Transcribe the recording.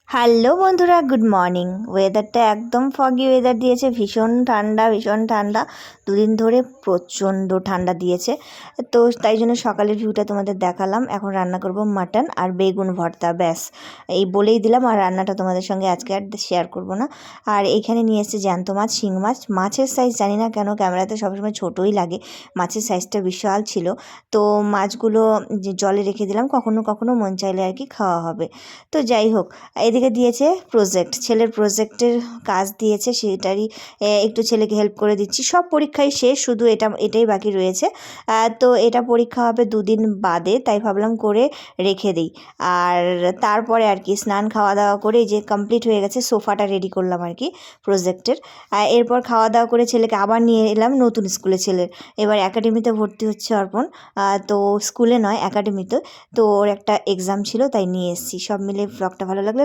Hello বন্ধুরা, good morning. ওয়েদারটা একদম ফগি ওয়েদার দিয়েছে, ভীষণ ঠান্ডা। দুদিন ধরে প্রচণ্ড ঠান্ডা দিয়েছে। তো তাই জন্য সকালের ভিউটা তোমাদের দেখালাম। এখন রান্না করব মাটন আর বেগুন ভর্তা, ব্যাস এই বলেই দিলাম। আর রান্নাটা তোমাদের সঙ্গে আজকে আর শেয়ার করব না। আর এখানে নিয়ে এসেছে জ্যান্ত মাছ, শিং মাছ। মাছের সাইজ জানি না কেন ক্যামেরাতে সবসময় ছোটোই লাগে, মাছের সাইজটা বিশাল ছিল। তো মাছগুলো জলে রেখে দিলাম, কখনো কখনো মন চাইলে আর কি খাওয়া হবে। তো যাই হোক, এদিকে দিয়েছে প্রজেক্ট, ছেলের প্রজেক্টের কাজ দিয়েছে, সেটারই একটু ছেলেকে হেল্প করে দিচ্ছি। সব পরীক্ষাই শেষ, শুধু এটাই বাকি রয়েছে। তো এটা পরীক্ষা হবে দুদিন বাদে, তাই ভাবলাম করে রেখে দিই। আর তারপরে আর কি স্নান খাওয়া দাওয়া করে যে কমপ্লিট হয়ে গেছে, সোফাটা রেডি করলাম আর কি প্রজেক্টের। এরপর খাওয়া দাওয়া করে ছেলেকে আবার নিয়ে এলাম নতুন স্কুলে। ছেলের এবার একাডেমিতে ভর্তি হচ্ছে অর্পণ। তো স্কুলে নয়, একাডেমিতে। তো ওর একটা এক্সাম ছিল, তাই নিয়ে এসেছি। সব মিলে ব্লগটা ভালো লাগলে